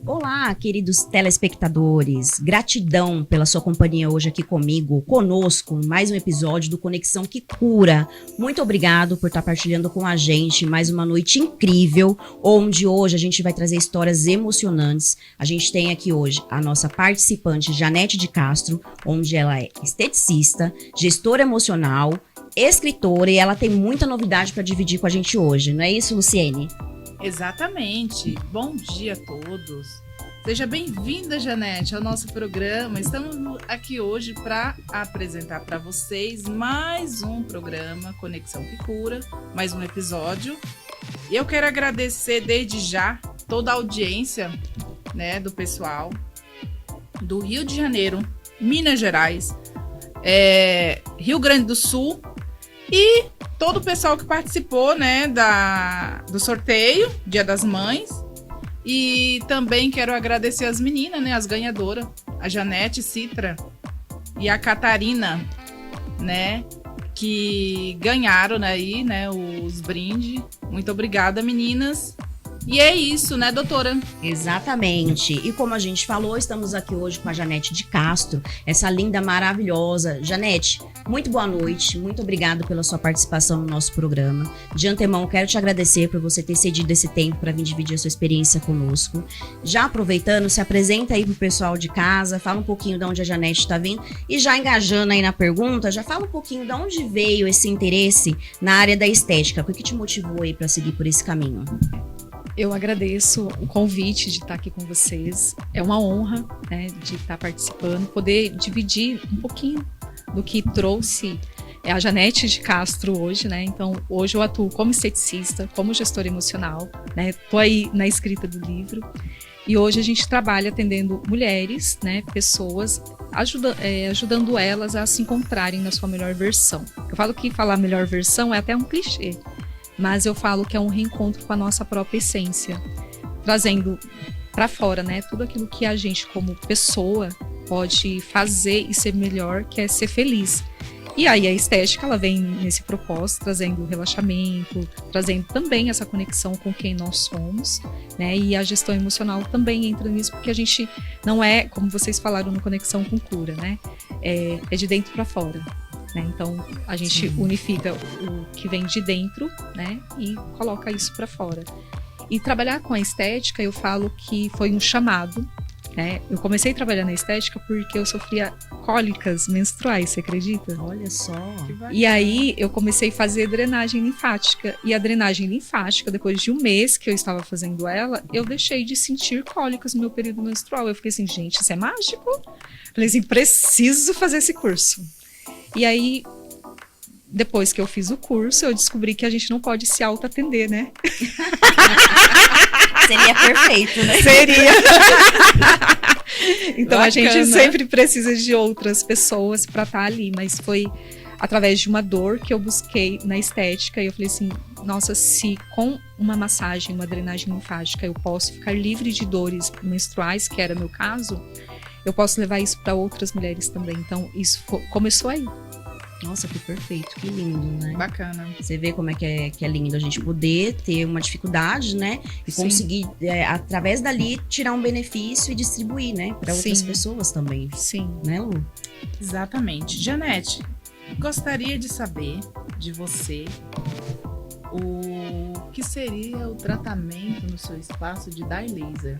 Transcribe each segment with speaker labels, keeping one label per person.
Speaker 1: Olá, queridos telespectadores. Gratidão pela sua companhia hoje aqui comigo, conosco, mais um episódio do Conexão que Cura. Muito obrigado por estar partilhando com a gente mais uma noite incrível, onde hoje a gente vai trazer histórias emocionantes. A gente tem aqui hoje a nossa participante, Janete de Castro, onde ela é esteticista, gestora emocional, escritora e ela tem muita novidade para dividir com a gente hoje. Não é isso, Luciene?
Speaker 2: Exatamente. Bom dia a todos. Seja bem-vinda, Janete, ao nosso programa. Estamos aqui hoje para apresentar para vocês mais um programa Conexão que Cura, mais um episódio. E eu quero agradecer desde já toda a audiência, né, do pessoal do Rio de Janeiro, Minas Gerais, Rio Grande do Sul e todo o pessoal que participou, né, do sorteio, Dia das Mães. E também quero agradecer as meninas, né, as ganhadoras, a Janete Citra e a Catarina, né, que ganharam aí, né, os brindes. Muito obrigada, meninas. E é isso, né, doutora?
Speaker 1: Exatamente. E como a gente falou, estamos aqui hoje com a Janete de Castro, essa linda, maravilhosa. Janete, muito boa noite. Muito obrigada pela sua participação no nosso programa. De antemão, quero te agradecer por você ter cedido esse tempo para vir dividir a sua experiência conosco. Já aproveitando, se apresenta aí pro pessoal de casa, fala um pouquinho de onde a Janete está vindo e já engajando aí na pergunta, já fala um pouquinho de onde veio esse interesse na área da estética. O que te motivou aí para seguir por esse caminho?
Speaker 3: Eu agradeço o convite de estar aqui com vocês. É uma honra, né, de estar participando, poder dividir um pouquinho do que trouxe a Janete de Castro hoje, né? Então, hoje eu atuo como esteticista, como gestora emocional, né? Tô aí na escrita do livro. E hoje a gente trabalha atendendo mulheres, né, pessoas, ajudando elas a se encontrarem na sua melhor versão. Eu falo que falar melhor versão é até um clichê, mas eu falo que é um reencontro com a nossa própria essência, trazendo para fora, né, tudo aquilo que a gente como pessoa pode fazer e ser melhor, que é ser feliz. E aí a estética, ela vem nesse propósito, trazendo relaxamento, trazendo também essa conexão com quem nós somos, né, e a gestão emocional também entra nisso, porque a gente não é, como vocês falaram no Conexão com Cura, né, é de dentro para fora. Então, a gente unifica o que vem de dentro, né, e coloca isso para fora. E trabalhar com a estética, eu falo que foi um chamado, né? Eu comecei a trabalhar na estética porque eu sofria cólicas menstruais, você acredita?
Speaker 1: Olha só.
Speaker 3: E aí, eu comecei a fazer drenagem linfática. E a drenagem linfática, depois de um mês que eu estava fazendo ela, eu deixei de sentir cólicas no meu período menstrual. Eu fiquei assim, gente, isso é mágico? Falei assim, preciso fazer esse curso. E aí, depois que eu fiz o curso, eu descobri que a gente não pode se auto-atender, né?
Speaker 1: Seria perfeito, né?
Speaker 3: Seria. Então,
Speaker 2: Bacana.
Speaker 3: a gente sempre precisa de outras pessoas para estar ali. Mas foi através de uma dor que eu busquei na estética. E eu falei assim, nossa, se com uma massagem, uma drenagem linfática, eu posso ficar livre de dores menstruais, que era meu caso, eu posso levar isso para outras mulheres também. Então, isso começou aí.
Speaker 1: Nossa, que perfeito, que lindo, né?
Speaker 2: Bacana.
Speaker 1: Você vê como é que é lindo a gente poder ter uma dificuldade, né? E
Speaker 3: Sim.
Speaker 1: conseguir, através dali, tirar um benefício e distribuir, né? Para outras
Speaker 3: Sim.
Speaker 1: pessoas também.
Speaker 3: Sim.
Speaker 1: Né, Lu?
Speaker 2: Exatamente. Janete, gostaria de saber de você o que seria o tratamento no seu espaço de dye laser.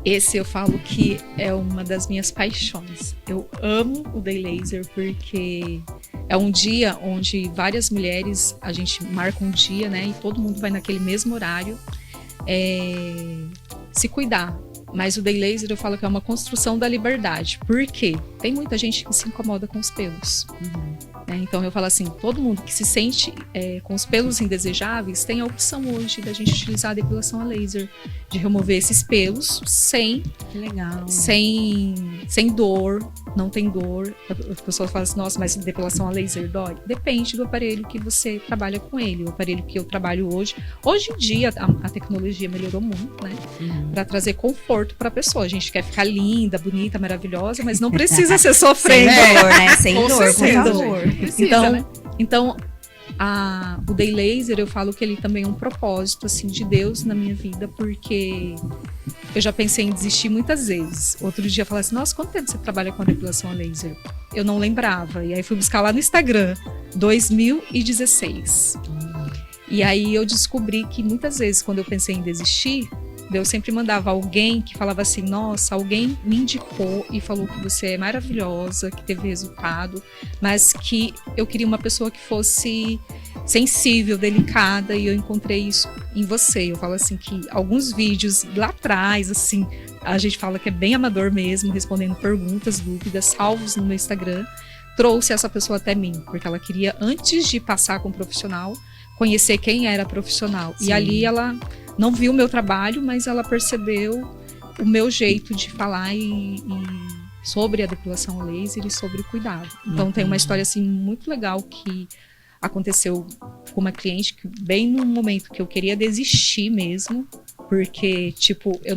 Speaker 3: Esse eu falo que é uma das minhas paixões. Eu amo o Day Laser porque é um dia onde várias mulheres, a gente marca um dia, né? E todo mundo vai naquele mesmo horário se cuidar. Mas o Day Laser eu falo que é uma construção da liberdade. Por quê? Tem muita gente que se incomoda com os pelos. Então eu falo assim, todo mundo que se sente com os pelos indesejáveis tem a opção hoje da gente utilizar a depilação a laser, de remover esses pelos
Speaker 1: Que legal.
Speaker 3: sem dor, não tem dor. As pessoas falam assim, nossa, mas depilação a laser dói? Depende do aparelho que você trabalha com ele. O aparelho que eu trabalho hoje em dia a tecnologia melhorou muito, né? Para trazer conforto para a pessoa. A gente quer ficar linda, bonita, maravilhosa, mas não precisa ser sofrendo.
Speaker 1: Sem dor, né? Sem dor, por
Speaker 3: Sem
Speaker 1: favor.
Speaker 3: dor.
Speaker 2: Precisa, né?
Speaker 3: Então o Day Laser, eu falo que ele também é um propósito assim, de Deus na minha vida, porque eu já pensei em desistir muitas vezes. Outro dia eu falei assim, nossa, quanto tempo você trabalha com a depilação a laser? Eu não lembrava. E aí fui buscar lá no Instagram, 2016. E aí eu descobri que muitas vezes, quando eu pensei em desistir, eu sempre mandava alguém que falava assim, nossa, alguém me indicou e falou que você é maravilhosa, que teve resultado, mas que eu queria uma pessoa que fosse sensível, delicada, e eu encontrei isso em você. Eu falo assim que alguns vídeos lá atrás, assim, a gente fala que é bem amador mesmo, respondendo perguntas, dúvidas, salvos no meu Instagram, trouxe essa pessoa até mim, porque ela queria, antes de passar com o profissional, conhecer quem era profissional. Sim. E ali ela não viu o meu trabalho, mas ela percebeu o meu jeito de falar sobre a depilação a laser e sobre o cuidado. Então tem uma história assim muito legal que aconteceu com uma cliente que bem no momento que eu queria desistir mesmo, porque tipo, eu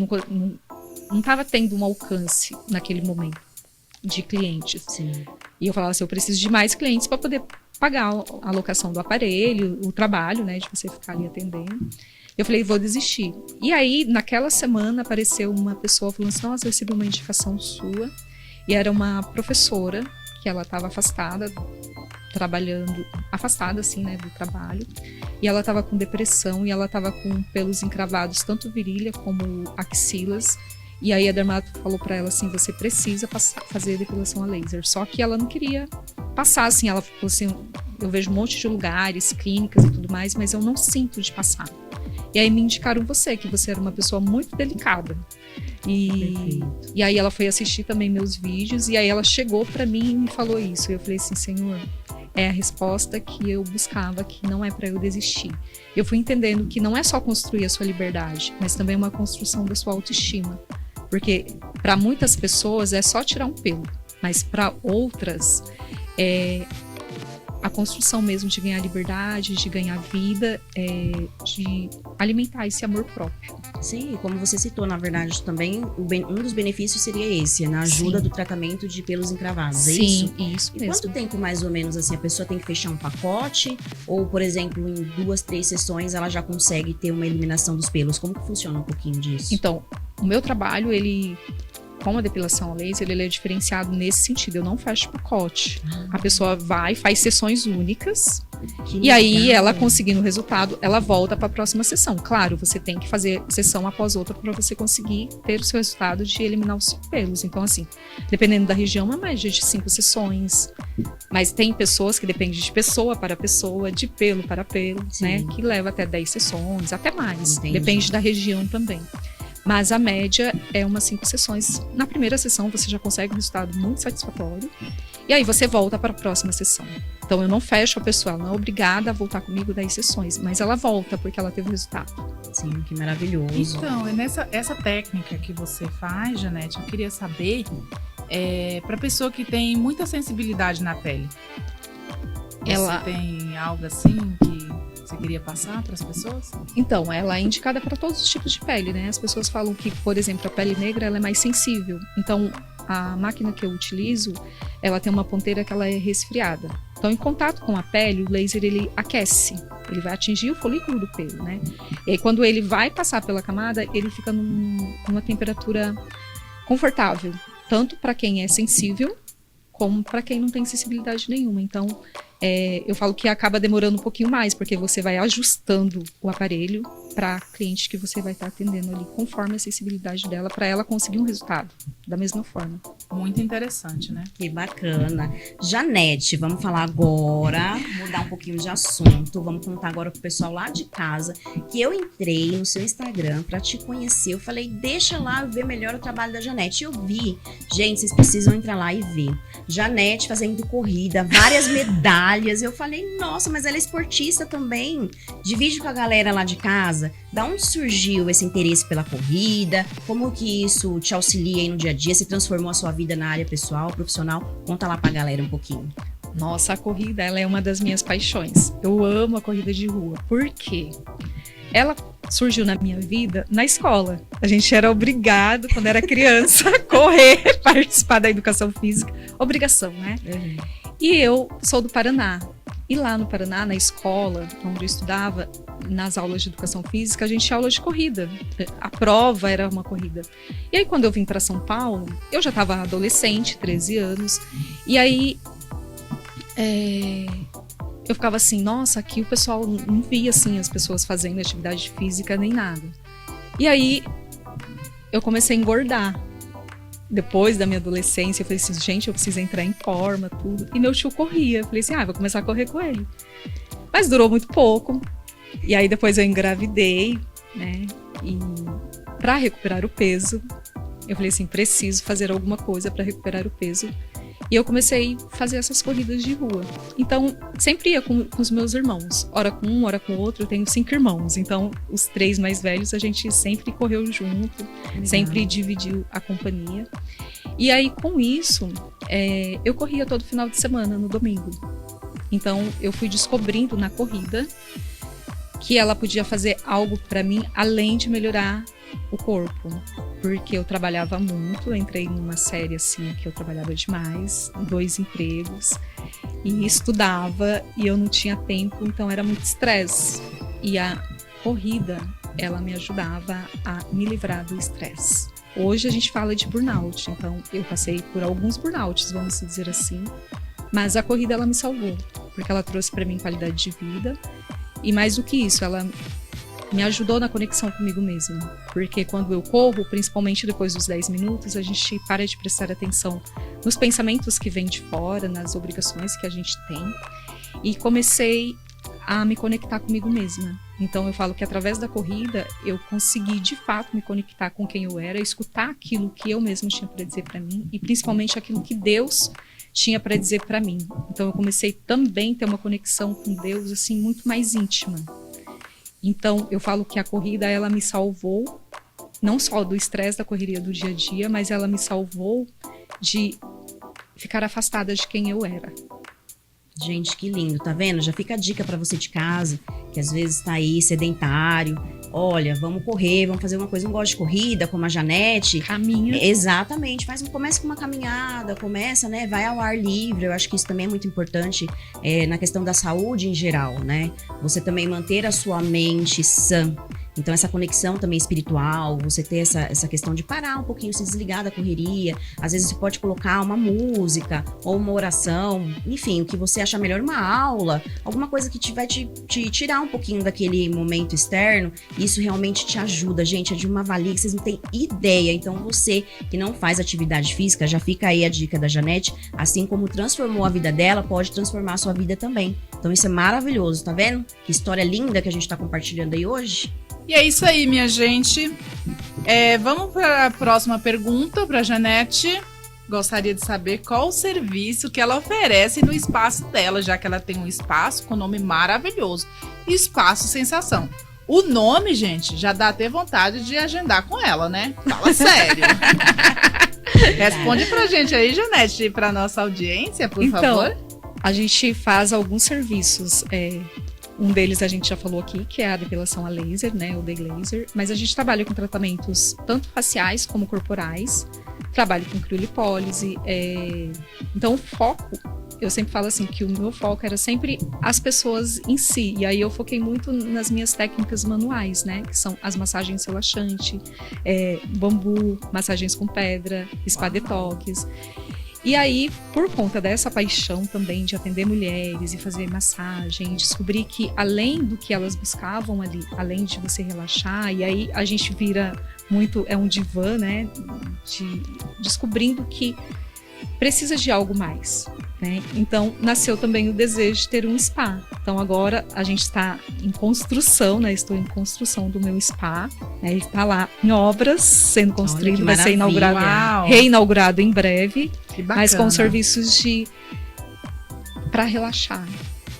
Speaker 3: não tava tendo um alcance naquele momento de clientes.
Speaker 1: Sim.
Speaker 3: E eu falava assim, eu preciso de mais clientes para poder pagar a locação do aparelho, o trabalho, né, de você ficar ali atendendo. Eu falei, vou desistir. E aí, naquela semana, apareceu uma pessoa falando assim, nossa, eu recebi uma indicação sua. E era uma professora, que ela estava afastada, afastada, assim, né, do trabalho. E ela estava com depressão, e ela estava com pelos encravados, tanto virilha como axilas. E aí a dermato falou para ela assim, você precisa fazer depilação a laser. Só que ela não queria passar, assim, ela falou assim, eu vejo um monte de lugares, clínicas e tudo mais, mas eu não sinto de passar. E aí me indicaram você, que você era uma pessoa muito delicada. E aí ela foi assistir também meus vídeos, e aí ela chegou para mim e me falou isso. E eu falei assim, Senhor, é a resposta que eu buscava, que não é para eu desistir. Eu fui entendendo que não é só construir a sua liberdade, mas também uma construção da sua autoestima. Porque para muitas pessoas é só tirar um pelo, mas para outras a construção mesmo de ganhar liberdade, de ganhar vida, de alimentar esse amor próprio.
Speaker 1: Sim, como você citou, na verdade, também um dos benefícios seria esse, na ajuda do tratamento de pelos encravados, é isso?
Speaker 3: Sim, isso
Speaker 1: E
Speaker 3: mesmo.
Speaker 1: quanto tempo, mais ou menos, assim, a pessoa tem que fechar um pacote? Ou, por exemplo, em 2, 3 sessões, ela já consegue ter uma eliminação dos pelos? Como que funciona um pouquinho disso?
Speaker 3: Então, o meu trabalho, com a depilação a laser, ele é diferenciado nesse sentido. Eu não fecho pacote. A pessoa vai, faz sessões únicas. E aí, ela conseguindo o resultado, ela volta para a próxima sessão. Claro, você tem que fazer sessão após outra para você conseguir ter o seu resultado de eliminar os pelos. Então, assim, dependendo da região, é mais de 5 sessões. Mas tem pessoas que dependem de pessoa para pessoa, de pelo para pelo, né? Que leva até 10 sessões, até mais.
Speaker 1: Entendi.
Speaker 3: Depende da região também. Mas a média é umas 5 sessões. Na primeira sessão, você já consegue um resultado muito satisfatório. E aí você volta para a próxima sessão. Então, eu não fecho a pessoa, ela não é obrigada a voltar comigo 10 sessões. Mas ela volta porque ela teve resultado.
Speaker 1: Sim, que maravilhoso.
Speaker 2: Então, essa técnica que você faz, Janete, eu queria saber, para pessoa que tem muita sensibilidade na pele. Você tem algo assim que você queria passar para as pessoas?
Speaker 3: Então, ela é indicada para todos os tipos de pele, né? As pessoas falam que, por exemplo, a pele negra ela é mais sensível. Então, a máquina que eu utilizo, ela tem uma ponteira que ela é resfriada. Então, em contato com a pele, o laser ele aquece. Ele vai atingir o folículo do pelo, né? E aí, quando ele vai passar pela camada, ele fica numa temperatura confortável. Tanto para quem é sensível, como para quem não tem sensibilidade nenhuma. Então, eu falo que acaba demorando um pouquinho mais, porque você vai ajustando o aparelho para a cliente que você vai estar atendendo ali, conforme a sensibilidade dela, para ela conseguir um resultado da mesma forma.
Speaker 2: Muito interessante, né?
Speaker 1: Que bacana. Janete, vamos falar agora, mudar um pouquinho de assunto. Vamos contar agora pro pessoal lá de casa que eu entrei no seu Instagram para te conhecer. Eu falei, deixa lá eu ver melhor o trabalho da Janete. Eu vi, gente, vocês precisam entrar lá e ver. Janete fazendo corrida, várias medalhas. Eu falei, nossa, mas ela é esportista também. Divide com a galera lá de casa. Da onde surgiu esse interesse pela corrida? Como que isso te auxilia aí no dia a dia? Se transformou a sua vida na área pessoal, profissional? Conta lá pra galera um pouquinho.
Speaker 3: Nossa, a corrida, ela é uma das minhas paixões. Eu amo a corrida de rua. Por quê? Ela surgiu na minha vida na escola. A gente era obrigado, quando era criança, a correr, participar da educação física. Obrigação, né? E eu sou do Paraná. E lá no Paraná, na escola onde eu estudava, nas aulas de educação física, a gente tinha aula de corrida. A prova era uma corrida. E aí, quando eu vim para São Paulo, eu já estava adolescente, 13 anos. E aí, eu ficava assim, nossa, aqui o pessoal não via assim, as pessoas fazendo atividade física nem nada. E aí, eu comecei a engordar. Depois da minha adolescência, eu falei assim, gente, eu preciso entrar em forma, tudo. E meu tio corria. Eu falei assim, vou começar a correr com ele. Mas durou muito pouco. E aí depois eu engravidei, né? E para recuperar o peso, eu falei assim, preciso fazer alguma coisa para recuperar o peso. E eu comecei a fazer essas corridas de rua. Então, sempre ia com os meus irmãos. Hora com um, hora com o outro. Eu tenho 5 irmãos. Então, os 3 mais velhos, a gente sempre correu junto. Legal. Sempre dividiu a companhia. E aí, com isso, eu corria todo final de semana, no domingo. Então, eu fui descobrindo na corrida que ela podia fazer algo para mim, além de melhorar o corpo, porque eu trabalhava muito, eu entrei numa série assim que eu trabalhava demais, 2 empregos, e estudava e eu não tinha tempo, então era muito estresse. E a corrida, ela me ajudava a me livrar do estresse. Hoje a gente fala de burnout, então eu passei por alguns burnouts, vamos dizer assim, mas a corrida ela me salvou, porque ela trouxe para mim qualidade de vida, e mais do que isso, ela me ajudou na conexão comigo mesma, porque quando eu corro, principalmente depois dos 10 minutos, a gente para de prestar atenção nos pensamentos que vêm de fora, nas obrigações que a gente tem, e comecei a me conectar comigo mesma. Então eu falo que através da corrida eu consegui de fato me conectar com quem eu era, escutar aquilo que eu mesma tinha para dizer para mim, e principalmente aquilo que Deus tinha para dizer para mim. Então eu comecei também a ter uma conexão com Deus assim muito mais íntima. Então, eu falo que a corrida, ela me salvou, não só do estresse da correria do dia a dia, mas ela me salvou de ficar afastada de quem eu era.
Speaker 1: Gente, que lindo, tá vendo? Já fica a dica pra você de casa, que às vezes tá aí sedentário. Olha, vamos correr, vamos fazer uma coisa, não gosta de corrida, como a Janete.
Speaker 3: Caminha.
Speaker 1: Exatamente, comece com uma caminhada, começa, né? Vai ao ar livre, eu acho que isso também é muito importante na questão da saúde em geral, né? Você também manter a sua mente sã. Então, essa conexão também espiritual, você ter essa questão de parar um pouquinho, se desligar da correria. Às vezes, você pode colocar uma música ou uma oração, enfim, o que você achar melhor, uma aula, alguma coisa que vai te tirar um pouquinho daquele momento externo. Isso realmente te ajuda, gente. É de uma valia que vocês não têm ideia. Então, você que não faz atividade física, já fica aí a dica da Janete. Assim como transformou a vida dela, pode transformar a sua vida também. Então, isso é maravilhoso, tá vendo? Que história linda que a gente tá compartilhando aí hoje.
Speaker 2: E é isso aí, minha gente. Vamos para a próxima pergunta para a Janete. Gostaria de saber qual o serviço que ela oferece no espaço dela, já que ela tem um espaço com nome maravilhoso, Espaço Sensação. O nome, gente, já dá até vontade de agendar com ela, né? Fala sério. Responde pra gente aí, Janete, pra nossa audiência, por favor.
Speaker 3: A gente faz alguns serviços. Um deles a gente já falou aqui, que é a depilação a laser, né, o day laser. Mas a gente trabalha com tratamentos tanto faciais como corporais. Trabalho com criolipólise. Então, o foco, eu sempre falo assim, que o meu foco era sempre as pessoas em si. E aí eu foquei muito nas minhas técnicas manuais, né, que são as massagens relaxantes, bambu, massagens com pedra, spa detox. E aí, por conta dessa paixão também de atender mulheres e fazer massagem, descobri que além do que elas buscavam ali, além de você relaxar, e aí a gente vira muito, um divã, né, descobrindo que precisa de algo mais, né? Então, nasceu também o desejo de ter um spa. Então, agora a gente está em construção, né? Estou em construção do meu spa, né? Ele está lá em obras, sendo construído, vai ser reinaugurado em breve, mas com serviços para relaxar,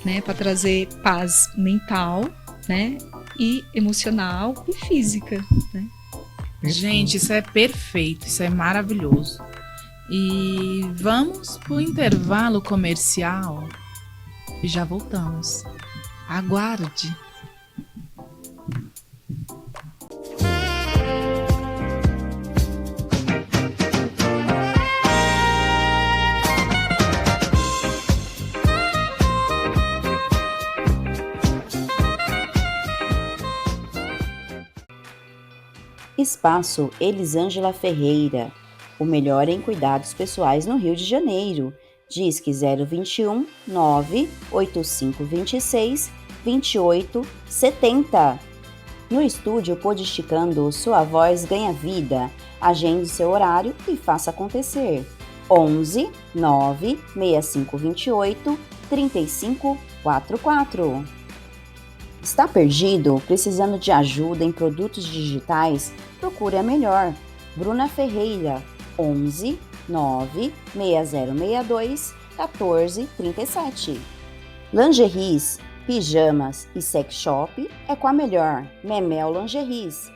Speaker 3: né? Para trazer paz mental, né? E emocional e física, né?
Speaker 2: Gente, isso é perfeito, isso é maravilhoso. E vamos para o intervalo comercial e já voltamos. Aguarde.
Speaker 4: Espaço Elisângela Ferreira, o melhor em cuidados pessoais no Rio de Janeiro. Disque 021 98526 2870. No estúdio Podisticando, sua voz ganha vida. Agende seu horário e faça acontecer. 11 96528 3544. Está perdido? Precisando de ajuda em produtos digitais? Procure a melhor. Bruna Ferreira, 11 96062 1437. Lingeries, pijamas e sex shop é com a melhor. Memel Lingeries,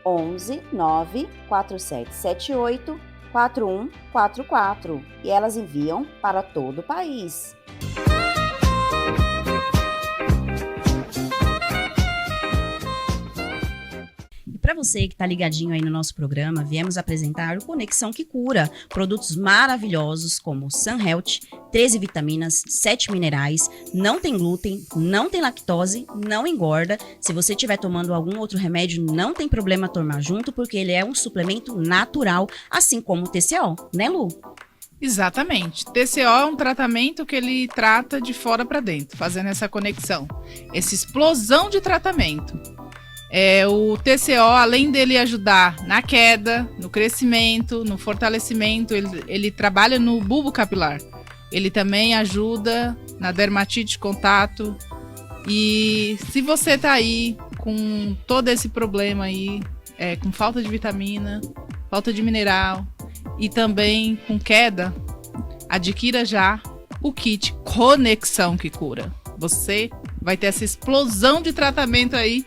Speaker 4: 11 94778 4144. E elas enviam para todo o país.
Speaker 1: Para você que está ligadinho aí no nosso programa, viemos apresentar o Conexão que Cura. Produtos maravilhosos como Sun Health, 13 vitaminas, 7 minerais, não tem glúten, não tem lactose, não engorda. Se você estiver tomando algum outro remédio, não tem problema tomar junto, porque ele é um suplemento natural, assim como o TCO, né, Lu?
Speaker 2: Exatamente. TCO é um tratamento que ele trata de fora para dentro, fazendo essa conexão, essa explosão de tratamento. O TCO, além dele ajudar na queda, no crescimento, no fortalecimento, ele trabalha no bulbo capilar. Ele também ajuda na dermatite de contato. E se você tá aí com todo esse problema aí, com falta de vitamina, falta de mineral e também com queda, adquira já o kit Conexão que Cura. Você vai ter essa explosão de tratamento aí,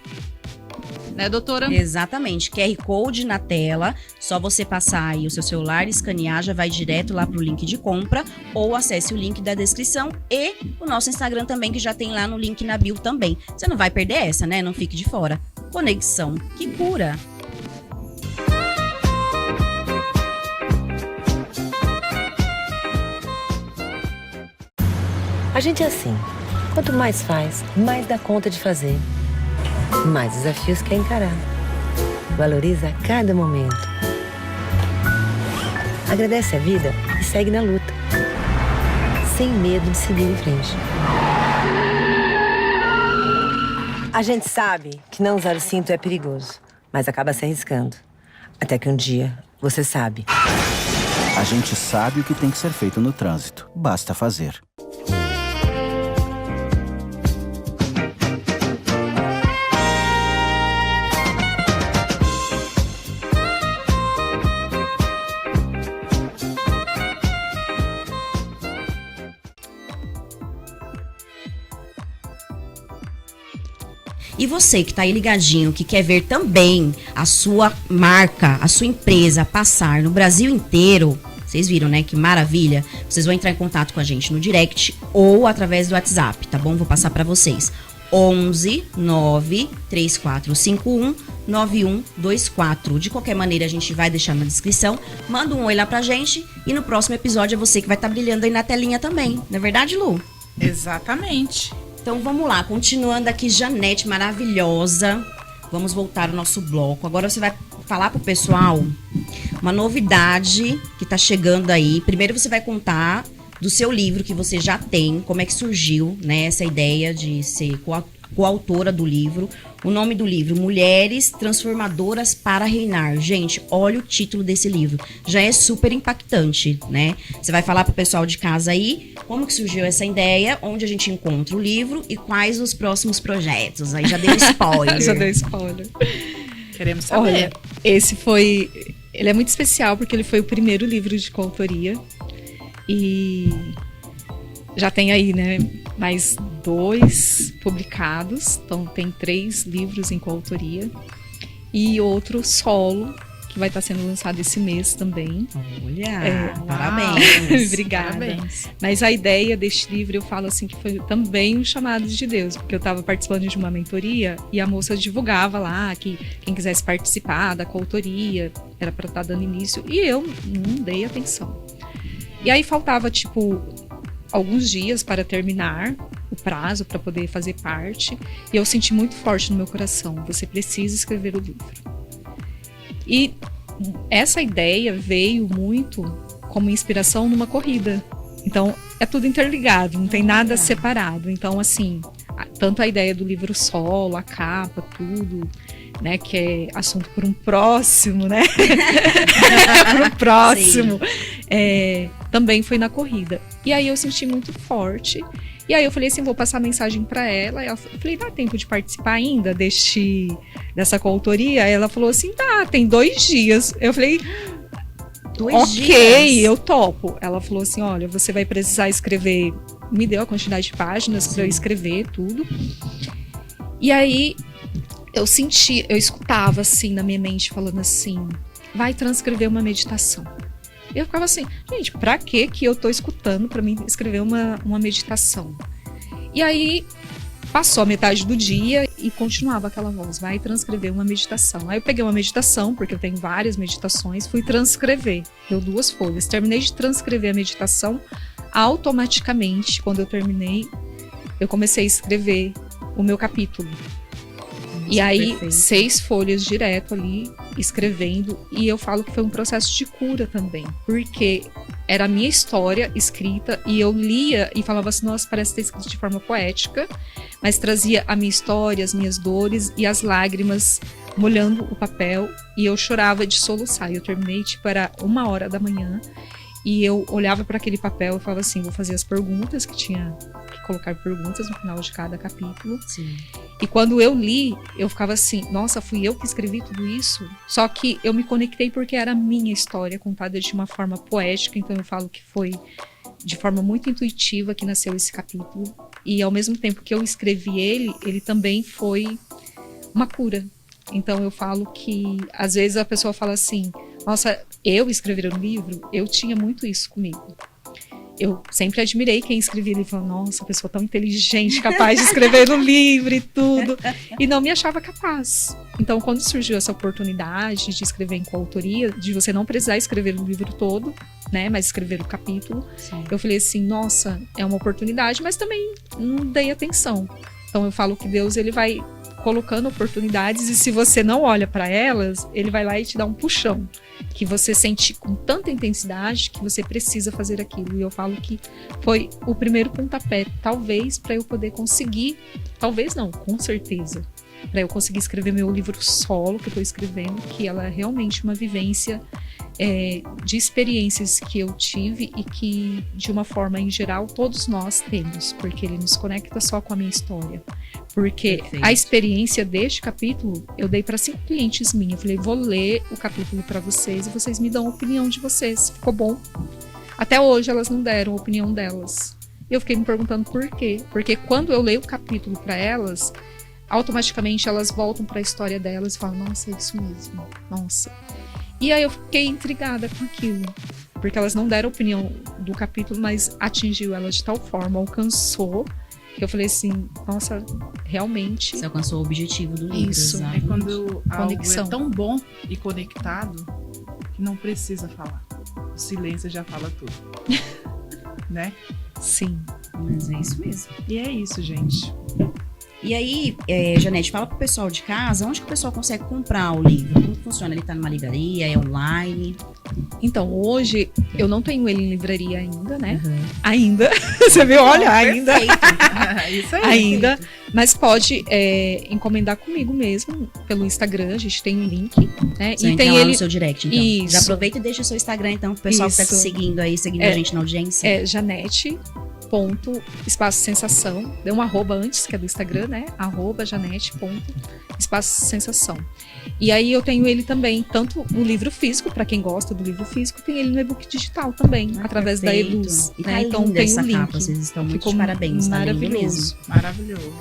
Speaker 2: né, doutora?
Speaker 1: Exatamente, QR Code na tela, só você passar aí o seu celular, escanear, já vai direto lá pro link de compra, ou acesse o link da descrição e o nosso Instagram também, que já tem lá no link na bio também. Você não vai perder essa, né? Não fique de fora. Conexão que Cura.
Speaker 5: A gente é assim, quanto mais faz, mais dá conta de fazer. Mais desafios quer encarar. Valoriza cada momento. Agradece a vida e segue na luta. Sem medo de seguir em frente. A gente sabe que não usar o cinto é perigoso, mas acaba se arriscando. Até que um dia você sabe.
Speaker 6: A gente sabe o que tem que ser feito no trânsito. Basta fazer.
Speaker 1: E você que tá aí ligadinho, que quer ver também a sua marca, a sua empresa passar no Brasil inteiro, vocês viram, né? Que maravilha. Vocês vão entrar em contato com a gente no direct ou através do WhatsApp, tá bom? Vou passar para vocês. 11 9 3451 9124. De qualquer maneira, a gente vai deixar na descrição. Manda um oi lá pra gente e no próximo episódio é você que vai estar brilhando aí na telinha também. Não é verdade, Lu?
Speaker 2: Exatamente.
Speaker 1: Então vamos lá, continuando aqui, Janete maravilhosa. Vamos voltar ao nosso bloco. Agora você vai falar pro pessoal uma novidade que tá chegando aí. Primeiro você vai contar do seu livro que você já tem, como é que surgiu, né, essa ideia de ser coautora do livro. O nome do livro, Mulheres Transformadoras para Reinar. Gente, olha o título desse livro. Já é super impactante, né? Você vai falar pro pessoal de casa aí como que surgiu essa ideia, onde a gente encontra o livro e quais os próximos projetos. Aí já deu spoiler.
Speaker 3: Já deu spoiler.
Speaker 2: Queremos saber.
Speaker 3: Olha, ele é muito especial porque ele foi o primeiro livro de coautoria. E já tem aí, né, mais 2 publicados. Então tem 3 livros em coautoria. E outro solo, que vai estar sendo lançado esse mês também.
Speaker 1: Olha, parabéns.
Speaker 3: Obrigada.
Speaker 2: Parabéns.
Speaker 3: Mas a ideia deste livro, eu falo assim, que foi também um chamado de Deus, porque eu estava participando de uma mentoria e a moça divulgava lá que quem quisesse participar da coautoria era para estar dando início, e eu não dei atenção. E aí faltava, alguns dias para terminar o prazo para poder fazer parte, e eu senti muito forte no meu coração: você precisa escrever o livro. E essa ideia veio muito como inspiração numa corrida. Então, é tudo interligado, não tem nada separado. Então, assim, tanto a ideia do livro solo, a capa, tudo, né, que é assunto para um próximo, né? Para um próximo. Também foi na corrida. E aí eu senti muito forte. E aí eu falei assim, vou passar a mensagem para ela. Eu falei, dá tempo de participar ainda dessa coautoria? Ela falou assim, tá, tem 2 dias. Eu falei,
Speaker 1: 2 dias?
Speaker 3: Ok, eu topo. Ela falou assim, olha, você vai precisar escrever. Me deu a quantidade de páginas para eu escrever tudo. E aí eu escutava assim na minha mente, falando assim, vai transcrever uma meditação. Eu ficava assim, gente, pra que eu tô escutando pra mim escrever uma meditação? E aí, passou a metade do dia e continuava aquela voz, vai transcrever uma meditação. Aí eu peguei uma meditação, porque eu tenho várias meditações, fui transcrever, deu 2 folhas. Terminei de transcrever a meditação, automaticamente, quando eu terminei, eu comecei a escrever o meu capítulo. E aí, perfeito. 6 folhas direto ali, escrevendo. E eu falo que foi um processo de cura também. Porque era a minha história escrita e eu lia e falava assim, nossa, parece ter escrito de forma poética. Mas trazia a minha história, as minhas dores e as lágrimas molhando o papel. E eu chorava de soluçar. E eu terminei, era 1h da manhã. E eu olhava para aquele papel e falava assim, vou fazer as perguntas, que tinha que colocar perguntas no final de cada capítulo.
Speaker 1: Sim.
Speaker 3: E quando eu li, eu ficava assim, nossa, fui eu que escrevi tudo isso? Só que eu me conectei porque era a minha história contada de uma forma poética, então eu falo que foi de forma muito intuitiva que nasceu esse capítulo. E ao mesmo tempo que eu escrevi ele também foi uma cura. Então eu falo que, às vezes a pessoa fala assim, nossa, eu escrever um livro, eu tinha muito isso comigo. Eu sempre admirei quem escrevia livro, falava, nossa, pessoa tão inteligente, capaz de escrever um livro e tudo, e não me achava capaz. Então, quando surgiu essa oportunidade de escrever em coautoria, de você não precisar escrever o livro todo, né, mas escrever o capítulo, sim, eu falei assim, nossa, é uma oportunidade, mas também não dei atenção. Então, eu falo que Deus, ele vai colocando oportunidades e se você não olha para elas, ele vai lá e te dá um puxão, que você sente com tanta intensidade que você precisa fazer aquilo. E eu falo que foi o primeiro pontapé, talvez, para eu poder conseguir, talvez não, com certeza, para eu conseguir escrever meu livro solo que eu estou escrevendo, que ela é realmente uma vivência de experiências que eu tive e que, de uma forma em geral, todos nós temos, porque ele nos conecta só com a minha história. Porque perfeito. A experiência deste capítulo, eu dei para 5 clientes minhas. Eu falei, vou ler o capítulo para vocês e vocês me dão a opinião de vocês. Ficou bom? Até hoje elas não deram a opinião delas. E eu fiquei me perguntando por quê. Porque quando eu leio o capítulo para elas, automaticamente elas voltam para a história delas e falam, nossa, é isso mesmo. Nossa. E aí eu fiquei intrigada com aquilo. Porque elas não deram a opinião do capítulo, mas atingiu elas de tal forma, alcançou, que eu falei assim, nossa, realmente...
Speaker 1: Você alcançou o objetivo do livro.
Speaker 3: Isso.
Speaker 1: Exatamente.
Speaker 2: É quando
Speaker 3: Conexão.
Speaker 2: algo é tão bom e conectado que não precisa falar. O silêncio já fala tudo. Né?
Speaker 3: Sim.
Speaker 1: Mas é isso mesmo.
Speaker 2: E é isso, gente.
Speaker 1: E aí, Janete, fala pro pessoal de casa, onde que o pessoal consegue comprar o livro? Como funciona? Ele tá numa livraria, é online?
Speaker 3: Então, hoje, eu não tenho ele em livraria ainda, né? Uhum. Ainda. Você viu? Olha, ainda.
Speaker 2: Isso aí.
Speaker 3: Ainda. Mas pode encomendar comigo mesmo, pelo Instagram, a gente tem um link, né?
Speaker 1: Você
Speaker 3: e tem
Speaker 1: lá
Speaker 3: ele
Speaker 1: no seu direct, então.
Speaker 3: Isso.
Speaker 1: Já aproveita e deixa o seu Instagram, então, pro pessoal que tá te seguindo aí, seguindo a gente na audiência.
Speaker 3: É Janete. Espaço Sensação, deu um arroba antes, que é do Instagram, né? @janete.espaço sensação. E aí eu tenho ele também, tanto no livro físico, para quem gosta do livro físico, tem ele no e-book digital também, através
Speaker 1: perfeito.
Speaker 3: Da Eduz.
Speaker 1: E
Speaker 3: né?
Speaker 1: tá
Speaker 3: Então
Speaker 1: linda
Speaker 3: tem
Speaker 1: essa
Speaker 3: um link.
Speaker 1: capa, vocês estão muito
Speaker 3: Ficou
Speaker 1: de parabéns, tá lindo mesmo.
Speaker 2: Maravilhoso.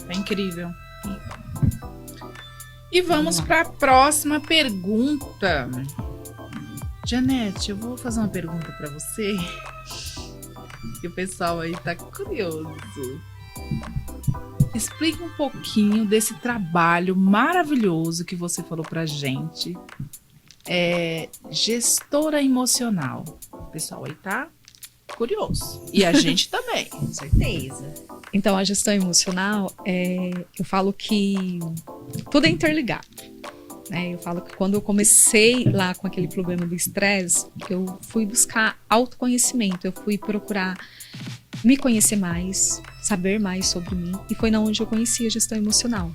Speaker 2: É incrível. E vamos para a próxima pergunta. Janete, eu vou fazer uma pergunta para você. Que o pessoal aí tá curioso. Explica um pouquinho desse trabalho maravilhoso que você falou pra gente. Gestora emocional. O pessoal aí tá curioso. E a gente também.
Speaker 1: Com certeza.
Speaker 3: Então, a gestão emocional, eu falo que tudo é interligado. né? Eu falo que quando eu comecei lá com aquele problema do estresse, eu fui buscar autoconhecimento, eu fui procurar me conhecer mais, saber mais sobre mim, e foi na onde eu conheci a gestão emocional.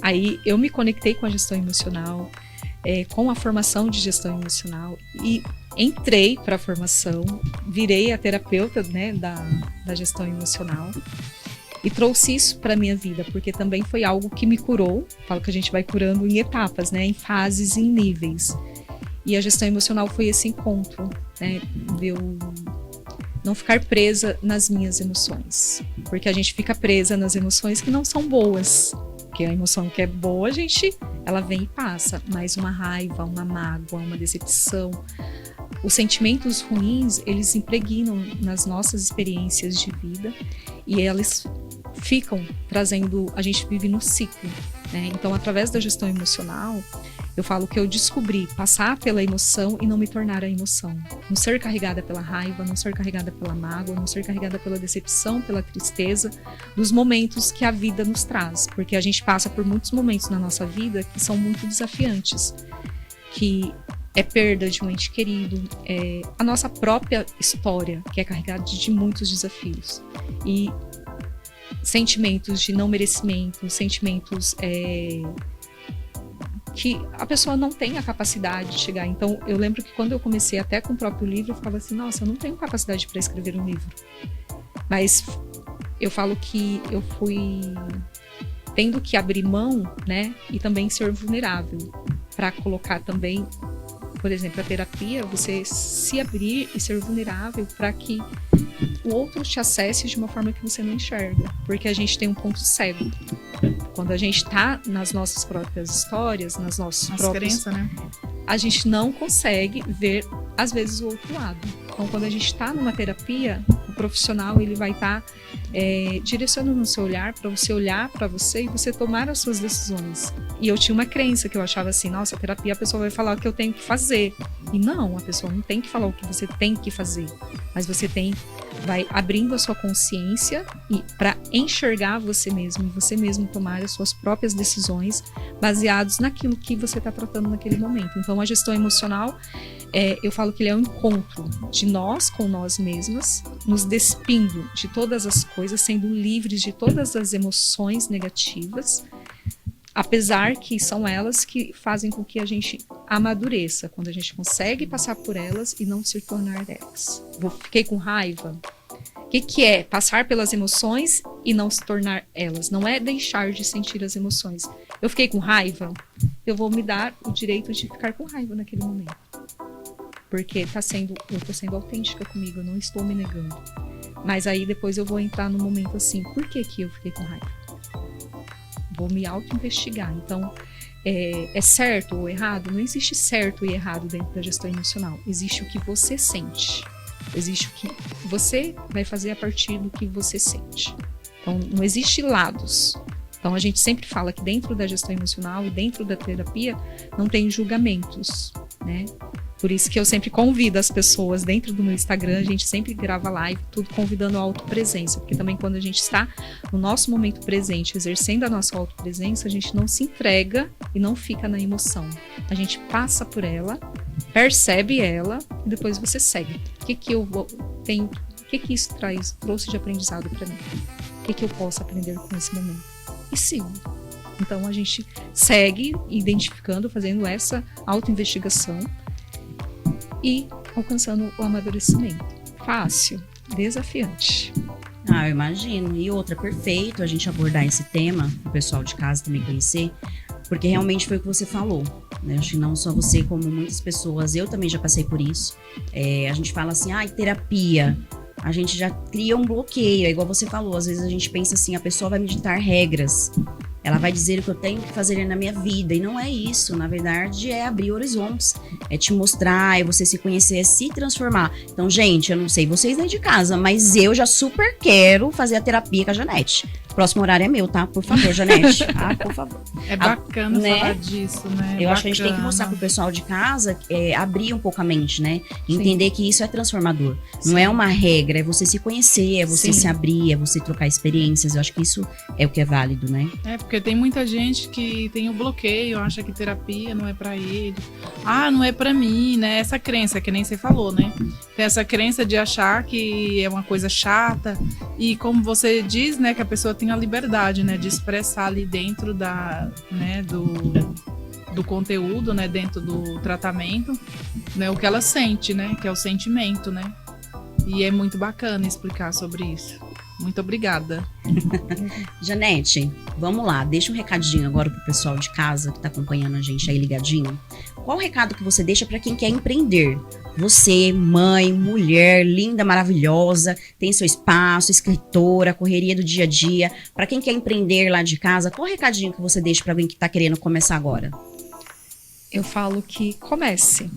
Speaker 3: Aí eu me conectei com a gestão emocional, com a formação de gestão emocional, e entrei para a formação, virei a terapeuta, né, da gestão emocional, e trouxe isso para minha vida, porque também foi algo que me curou. Falo que a gente vai curando em etapas, né, em fases e em níveis. E a gestão emocional foi esse encontro, né, de eu não ficar presa nas minhas emoções, porque a gente fica presa nas emoções que não são boas. Porque a emoção que é boa, ela vem e passa, mas uma raiva, uma mágoa, uma decepção, os sentimentos ruins, eles impregnam nas nossas experiências de vida e eles ficam trazendo, a gente vive no ciclo, né? Então, através da gestão emocional, eu falo que eu descobri passar pela emoção e não me tornar a emoção. Não ser carregada pela raiva, não ser carregada pela mágoa, não ser carregada pela decepção, pela tristeza, dos momentos que a vida nos traz. Porque a gente passa por muitos momentos na nossa vida que são muito desafiantes. Que é perda de um ente querido, é a nossa própria história, que é carregada de muitos desafios. E sentimentos de não merecimento, sentimentos que a pessoa não tem a capacidade de chegar. Então, eu lembro que quando eu comecei até com o próprio livro, eu ficava assim, nossa, eu não tenho capacidade para escrever um livro. Mas eu falo que eu fui tendo que abrir mão, né, e também ser vulnerável, para colocar também, por exemplo, a terapia, você se abrir e ser vulnerável para que o outro te acesse de uma forma que você não enxerga, porque a gente tem um ponto cego. Quando a gente está nas nossas próprias histórias, nas nossas próprias
Speaker 2: crenças, né?
Speaker 3: A gente não consegue ver, às vezes, o outro lado. Então, quando a gente está numa terapia, o profissional ele vai estar direcionando o seu olhar para você olhar para você e você tomar as suas decisões. E eu tinha uma crença que eu achava assim, nossa, a terapia a pessoa vai falar o que eu tenho que fazer. E não, a pessoa não tem que falar o que você tem que fazer. Mas você vai abrindo a sua consciência e para enxergar você mesmo, e você mesmo tomar as suas próprias decisões baseados naquilo que você está tratando naquele momento. Então, a gestão emocional, eu falo que ele é um encontro de nós com nós mesmas, nos despindo de todas as coisas, sendo livres de todas as emoções negativas, apesar que são elas que fazem com que a gente amadureça, quando a gente consegue passar por elas e não se tornar delas. Fiquei com raiva. O que é passar pelas emoções e não se tornar elas? Não é deixar de sentir as emoções. Eu fiquei com raiva, eu vou me dar o direito de ficar com raiva naquele momento. Porque eu estou sendo autêntica comigo, eu não estou me negando. Mas aí depois eu vou entrar no momento assim, por que eu fiquei com raiva? Vou me auto-investigar. Então, é certo ou errado? Não existe certo e errado dentro da gestão emocional. Existe o que você sente. Existe o que você vai fazer a partir do que você sente. Então, não existe lados. Então, a gente sempre fala que dentro da gestão emocional e dentro da terapia não tem julgamentos, né? Por isso que eu sempre convido as pessoas dentro do meu Instagram, a gente sempre grava live, tudo convidando a autopresença, porque também quando a gente está no nosso momento presente, exercendo a nossa autopresença, a gente não se entrega e não fica na emoção. A gente passa por ela, percebe ela e depois você segue. O que isso trouxe de aprendizado para mim? O que eu posso aprender com esse momento? E sigo. Então a gente segue identificando, fazendo essa autoinvestigação e alcançando o amadurecimento. Fácil, desafiante.
Speaker 1: Ah, eu imagino. E outra, perfeito a gente abordar esse tema, o pessoal de casa também conhecer, porque realmente foi o que você falou, né? Acho que não só você, como muitas pessoas, eu também já passei por isso. A gente fala assim, terapia, a gente já cria um bloqueio, é igual você falou, às vezes a gente pensa assim, a pessoa vai me ditar regras, ela vai dizer o que eu tenho que fazer na minha vida, e não é isso, na verdade é abrir horizontes, é te mostrar, é você se conhecer, é se transformar. Então, gente, eu não sei vocês aí de casa, mas eu já super quero fazer a terapia com a Janete. Próximo horário é meu, tá? Por favor, Janete. Ah, por favor.
Speaker 2: É bacana
Speaker 1: né?
Speaker 2: falar disso, né?
Speaker 1: Eu acho que a gente tem que mostrar pro pessoal de casa, abrir um pouco a mente, né? Entender que isso é transformador.
Speaker 3: Sim.
Speaker 1: Não é uma regra, é você se conhecer, é você
Speaker 3: Sim.
Speaker 1: se abrir, é você trocar experiências. Eu acho que isso é o que é válido, né?
Speaker 2: É, porque tem muita gente que tem o bloqueio, acha que terapia não é pra ele. Ah, não é pra mim, né? Essa crença, que nem você falou, né? Tem essa crença de achar que é uma coisa chata. E como você diz, né? Que a pessoa tem a liberdade, né? De expressar ali dentro do conteúdo, né? Dentro do tratamento, né? O que ela sente, né? Que é o sentimento, né? E é muito bacana explicar sobre isso. Muito obrigada.
Speaker 1: Janete, vamos lá. Deixa um recadinho agora pro pessoal de casa que tá acompanhando a gente aí ligadinho. Qual o recado que você deixa para quem quer empreender? Você, mãe, mulher, linda, maravilhosa, tem seu espaço, escritora, correria do dia a dia. Para quem quer empreender lá de casa, qual o recadinho que você deixa para alguém que tá querendo começar agora?
Speaker 3: Eu falo que comece.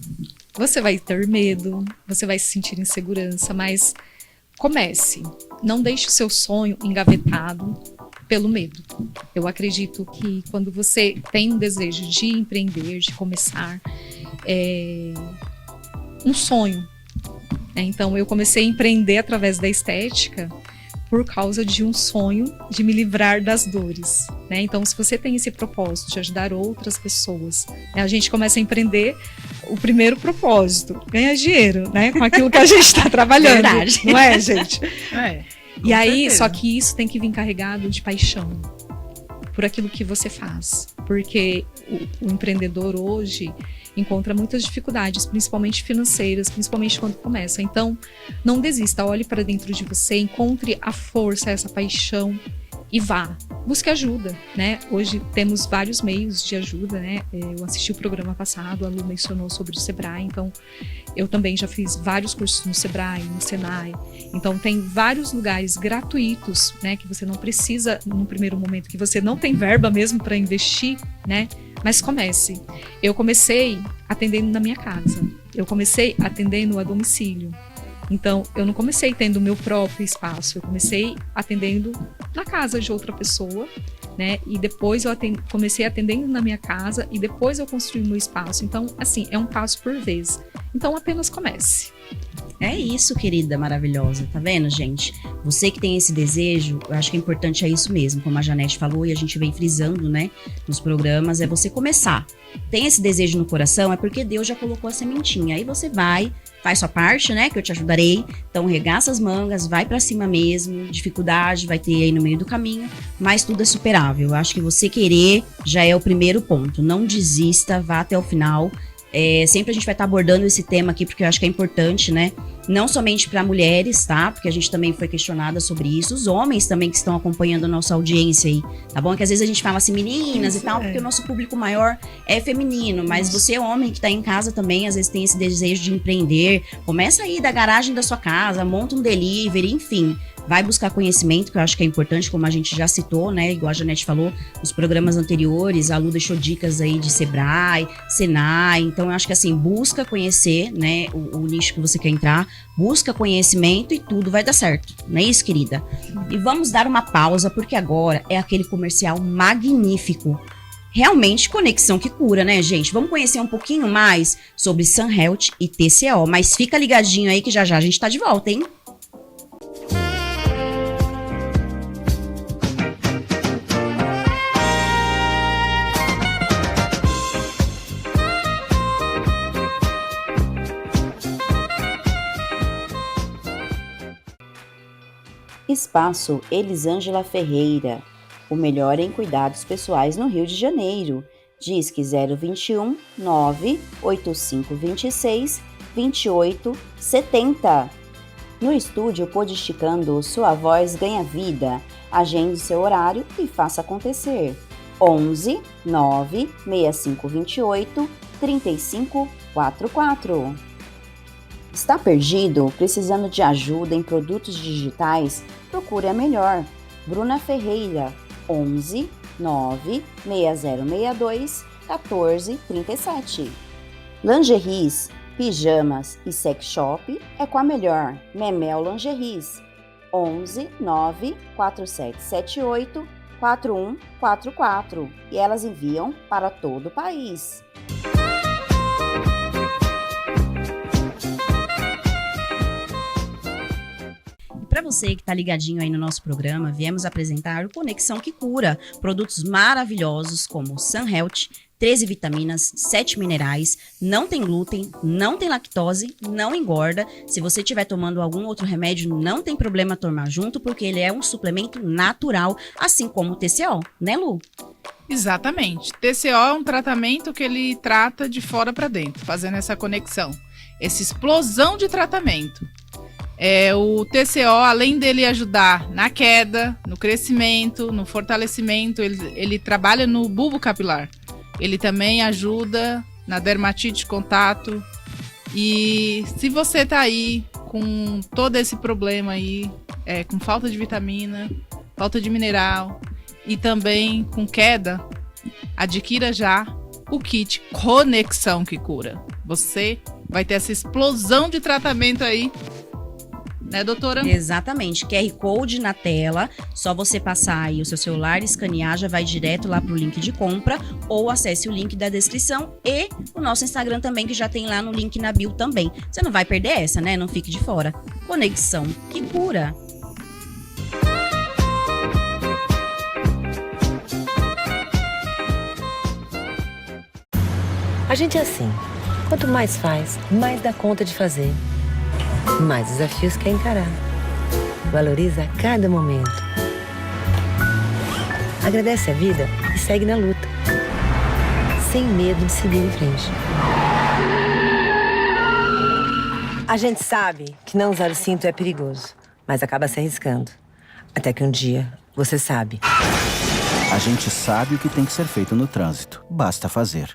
Speaker 3: Você vai ter medo, você vai se sentir insegurança, mas comece. Não deixe o seu sonho engavetado pelo medo. Eu acredito que quando você tem um desejo de empreender, de começar, um sonho, né? Então eu comecei a empreender através da estética por causa de um sonho de me livrar das dores, né? Então, se você tem esse propósito de ajudar outras pessoas, né? A gente começa a empreender o primeiro propósito, ganhar dinheiro, né? Com aquilo que a gente está trabalhando.
Speaker 1: Verdade.
Speaker 3: Não é, gente?
Speaker 2: É.
Speaker 3: E aí,
Speaker 2: certeza.
Speaker 3: só que isso tem que vir carregado de paixão por aquilo que você faz. Porque o empreendedor hoje encontra muitas dificuldades, principalmente financeiras, principalmente quando começa. Então, não desista, olhe para dentro de você, encontre a força, essa paixão e vá. Busque ajuda, né? Hoje temos vários meios de ajuda, né? Eu assisti o programa passado, a Lu mencionou sobre o Sebrae, então eu também já fiz vários cursos no Sebrae, no Senai. Então tem vários lugares gratuitos, né? Que você não precisa, no primeiro momento, que você não tem verba mesmo para investir, né? Mas comece. Eu comecei atendendo na minha casa. Eu comecei atendendo a domicílio. Então, eu não comecei tendo o meu próprio espaço. Eu comecei atendendo na casa de outra pessoa, né? E depois eu comecei atendendo na minha casa e depois eu construí o meu espaço. Então, assim, é um passo por vez. Então, apenas comece.
Speaker 1: É isso, querida maravilhosa. Tá vendo, gente? Você que tem esse desejo, eu acho que é importante é isso mesmo, como a Janete falou e a gente vem frisando, né, nos programas, é você começar. Tem esse desejo no coração, é porque Deus já colocou a sementinha. Aí você vai, faz sua parte, né, que eu te ajudarei. Então, regaça as mangas, vai pra cima mesmo. Dificuldade vai ter aí no meio do caminho, mas tudo é superável. Eu acho que você querer já é o primeiro ponto. Não desista, vá até o final. Sempre a gente vai estar abordando esse tema aqui, porque eu acho que é importante, né? Não somente para mulheres, tá? Porque a gente também foi questionada sobre isso. Os homens também que estão acompanhando a nossa audiência aí, tá bom? Que às vezes a gente fala assim, meninas e tal, porque o nosso público maior é feminino. Mas você, homem, que tá em casa também, às vezes tem esse desejo de empreender. Começa aí da garagem da sua casa, monta um delivery, enfim. Vai buscar conhecimento, que eu acho que é importante, como a gente já citou, né? Igual a Janete falou, nos programas anteriores, a Lu deixou dicas aí de Sebrae, Senai. Então, eu acho que assim, busca conhecer, né? O nicho que você quer entrar, busca conhecimento e tudo vai dar certo. Não é isso, querida? E vamos dar uma pausa, porque agora é aquele comercial magnífico. Realmente, conexão que cura, né, gente? Vamos conhecer um pouquinho mais sobre Sunhealth e TCO. Mas fica ligadinho aí que já a gente tá de volta, hein?
Speaker 4: Espaço Elisângela Ferreira, o melhor em cuidados pessoais no Rio de Janeiro. Disque 021 98526 2870. No estúdio Podisticando, sua voz ganha vida. Agende seu horário e faça acontecer. 11 96528 3544. Está perdido? Precisando de ajuda em produtos digitais? Procure a melhor. Bruna Ferreira, 11 96062 1437. Lingeries, pijamas e sex shop é com a melhor. Memel Lingeries. 11 94778 4144 e elas enviam para todo o país.
Speaker 1: Para você que está ligadinho aí no nosso programa, viemos apresentar o Conexão que Cura, produtos maravilhosos como Sun Health, 13 vitaminas, 7 minerais, não tem glúten, não tem lactose, não engorda. Se você estiver tomando algum outro remédio, não tem problema tomar junto, porque ele é um suplemento natural, assim como o TCO, né, Lu?
Speaker 2: Exatamente. TCO é um tratamento que ele trata de fora para dentro, fazendo essa conexão, essa explosão de tratamento. O TCO, além dele ajudar na queda, no crescimento, no fortalecimento, ele trabalha no bulbo capilar. Ele também ajuda na dermatite de contato. E se você tá aí com todo esse problema aí, com falta de vitamina, falta de mineral e também com queda, adquira já o kit Conexão que Cura. Você vai ter essa explosão de tratamento aí, né, doutora?
Speaker 1: Exatamente, QR Code na tela, só você passar aí o seu celular, escanear, já vai direto lá pro link de compra, ou acesse o link da descrição e o nosso Instagram também, que já tem lá no link na bio também. Você não vai perder essa, né? Não fique de fora. Conexão que Cura.
Speaker 5: A gente é assim. Quanto mais faz, mais dá conta de fazer. Mais desafios quer encarar. Valoriza cada momento. Agradece a vida e segue na luta. Sem medo de seguir em frente. A gente sabe que não usar o cinto é perigoso, mas acaba se arriscando. Até que um dia você sabe.
Speaker 6: A gente sabe o que tem que ser feito no trânsito. Basta fazer.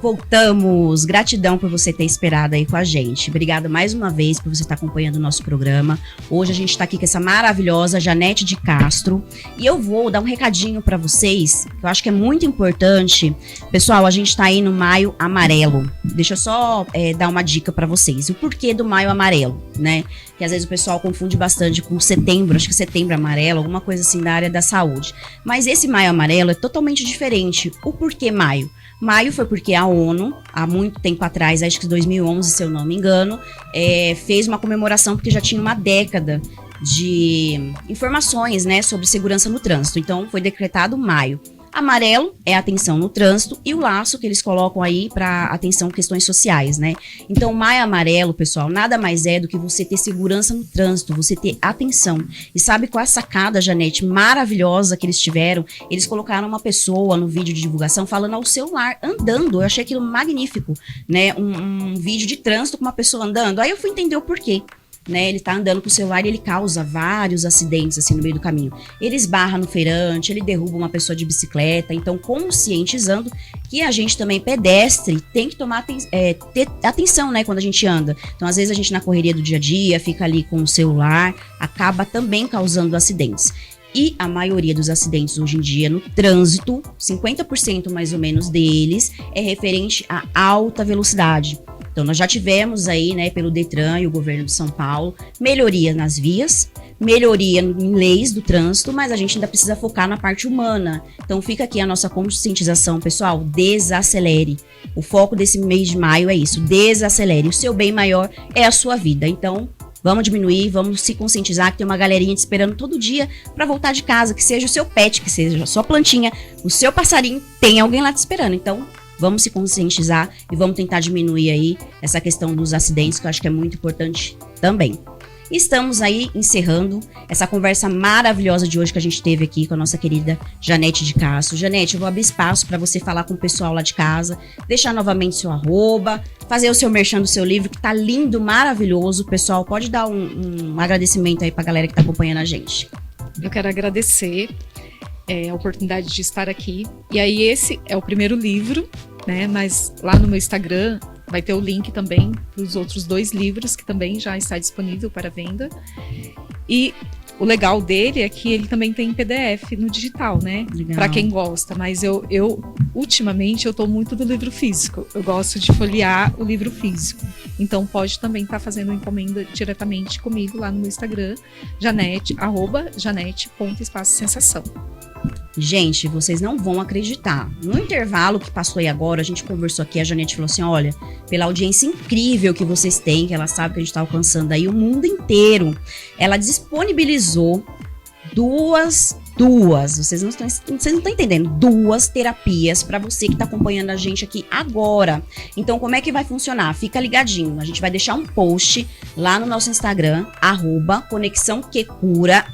Speaker 1: Voltamos. Gratidão por você ter esperado aí com a gente. Obrigada mais uma vez por você estar acompanhando o nosso programa. Hoje a gente está aqui com essa maravilhosa Janete de Castro. E eu vou dar um recadinho para vocês, que eu acho que é muito importante. Pessoal, a gente está aí no Maio Amarelo. Deixa eu só dar uma dica para vocês. O porquê do Maio Amarelo, né? Que às vezes o pessoal confunde bastante com setembro. Acho que setembro amarelo, alguma coisa assim da área da saúde. Mas esse Maio Amarelo é totalmente diferente. O porquê maio? Maio foi porque a ONU, há muito tempo atrás, acho que 2011, se eu não me engano, fez uma comemoração porque já tinha uma década de informações, né, sobre segurança no trânsito. Então, foi decretado maio. Amarelo é atenção no trânsito e o laço que eles colocam aí para atenção questões sociais, né? Então, Maio Amarelo, pessoal, nada mais é do que você ter segurança no trânsito, você ter atenção. E sabe qual é a sacada, Janete, maravilhosa que eles tiveram? Eles colocaram uma pessoa no vídeo de divulgação falando ao celular, andando. Eu achei aquilo magnífico, né? Um vídeo de trânsito com uma pessoa andando. Aí eu fui entender o porquê. Né, ele tá andando com o celular e ele causa vários acidentes assim no meio do caminho. Ele esbarra no feirante, ele derruba uma pessoa de bicicleta. Então, conscientizando que a gente também, pedestre, tem que tomar ter atenção, né, quando a gente anda. Então, às vezes a gente na correria do dia a dia fica ali com o celular, acaba também causando acidentes. E a maioria dos acidentes hoje em dia no trânsito, 50% mais ou menos deles, é referente a alta velocidade. Então, nós já tivemos aí, né, pelo Detran e o governo de São Paulo, melhoria nas vias, melhoria em leis do trânsito, mas a gente ainda precisa focar na parte humana. Então, fica aqui a nossa conscientização, pessoal, desacelere. O foco desse mês de maio é isso, desacelere. O seu bem maior é a sua vida. Então, vamos diminuir, vamos se conscientizar que tem uma galerinha te esperando todo dia para voltar de casa, que seja o seu pet, que seja a sua plantinha, o seu passarinho, tem alguém lá te esperando. Então, vamos se conscientizar e vamos tentar diminuir aí essa questão dos acidentes, que eu acho que é muito importante também. Estamos aí encerrando essa conversa maravilhosa de hoje que a gente teve aqui com a nossa querida Janete de Castro. Janete, eu vou abrir espaço para você falar com o pessoal lá de casa, deixar novamente seu arroba, fazer o seu merchan do seu livro, que tá lindo, maravilhoso. Pessoal, pode dar um agradecimento aí pra galera que tá acompanhando a gente.
Speaker 3: Eu quero agradecer a oportunidade de estar aqui. E aí esse é o primeiro livro, né? Mas lá no meu Instagram vai ter o link também para os outros 2 livros, que também já está disponível para venda. E o legal dele é que ele também tem PDF no digital, né?
Speaker 1: Legal.
Speaker 3: Para quem gosta, mas eu ultimamente eu tô muito do livro físico. Eu gosto de folhear o livro físico. Então pode também estar fazendo encomenda diretamente comigo lá no meu Instagram, janete.espaço-sensação.
Speaker 1: Gente, vocês não vão acreditar. No intervalo que passou aí agora, a gente conversou aqui, a Janete falou assim, olha, pela audiência incrível que vocês têm, que ela sabe que a gente tá alcançando aí o mundo inteiro, ela disponibilizou duas, vocês não estão entendendo, 2 terapias para você que tá acompanhando a gente aqui agora. Então, como é que vai funcionar? Fica ligadinho, a gente vai deixar um post lá no nosso Instagram, @conexãoquecura_.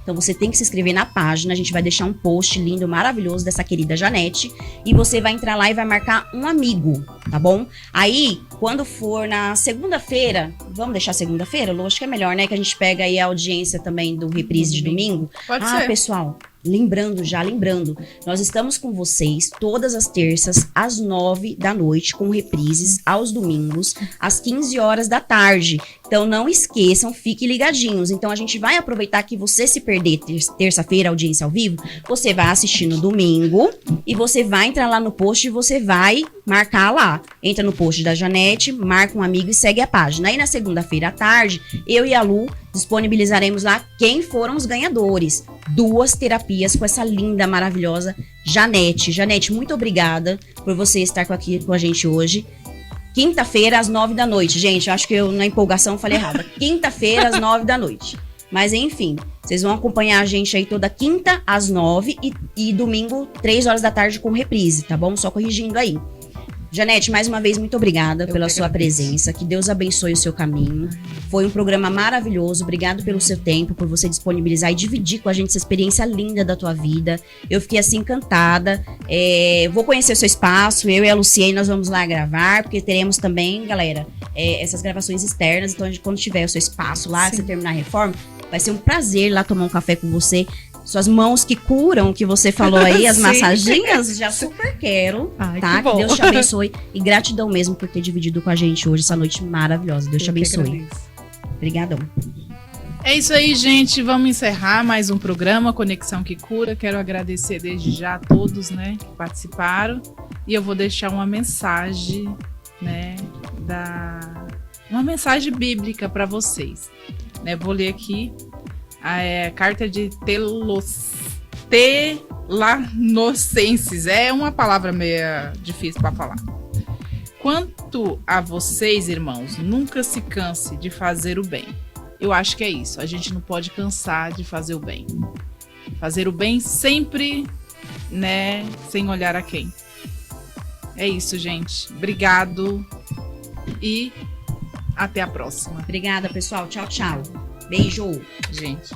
Speaker 1: Então, você tem que se inscrever na página, a gente vai deixar um post lindo, maravilhoso dessa querida Janete, e você vai entrar lá e vai marcar um amigo, tá bom? Aí, quando for na segunda-feira, vamos deixar segunda-feira, Lu? Acho que é melhor, né? Que a gente pega aí a audiência também do reprise de domingo.
Speaker 2: Pode ser.
Speaker 1: Pessoal, lembrando, nós estamos com vocês todas as terças às 9 da noite, com reprises aos domingos às 15 horas da tarde. Então não esqueçam, fiquem ligadinhos. Então a gente vai aproveitar que você se perder terça-feira, audiência ao vivo, você vai assistir no domingo e você vai entrar lá no post e você vai marcar lá. Entra no post da Janete, marca um amigo e segue a página. Aí na segunda-feira à tarde, eu e a Lu disponibilizaremos lá quem foram os ganhadores. 2 terapias com essa linda, maravilhosa Janete. Janete, muito obrigada por você estar aqui com a gente hoje. Quinta-feira, às 9 da noite. Gente, eu acho que eu, na empolgação, falei errado. Quinta-feira, às 9 da noite. Mas, enfim, vocês vão acompanhar a gente aí toda quinta, às 9 e domingo, 3 horas da tarde, com reprise, tá bom? Só corrigindo aí. Janete, mais uma vez, muito obrigada pela sua presença. Que Deus abençoe o seu caminho. Foi um programa maravilhoso. Obrigado pelo seu tempo, por você disponibilizar e dividir com a gente essa experiência linda da tua vida. Eu fiquei assim encantada. Vou conhecer o seu espaço. Eu e a Luciene, nós vamos lá gravar, porque teremos também, galera, essas gravações externas. Então, quando tiver o seu espaço lá, que você terminar a reforma, vai ser um prazer lá tomar um café com você. Suas mãos que curam, que você falou aí, as massaginhas, já super quero.
Speaker 3: Ai,
Speaker 1: tá?
Speaker 3: que bom.
Speaker 1: Que Deus te abençoe. E gratidão mesmo por ter dividido com a gente hoje essa noite maravilhosa. Deus te abençoe. Obrigadão.
Speaker 2: É isso aí, gente. Vamos encerrar mais um programa Conexão que Cura. Quero agradecer desde já a todos, né, que participaram. E eu vou deixar uma mensagem, né, uma mensagem bíblica para vocês. Né, vou ler aqui a carta de Tesalonicenses. É uma palavra meio difícil para falar. Quanto a vocês, irmãos, nunca se canse de fazer o bem. Eu acho que é isso. A gente não pode cansar de fazer o bem. Fazer o bem sempre, né, sem olhar a quem. É isso, gente. Obrigado e até a próxima.
Speaker 1: Obrigada, pessoal. Tchau, tchau. Beijo.
Speaker 2: Gente.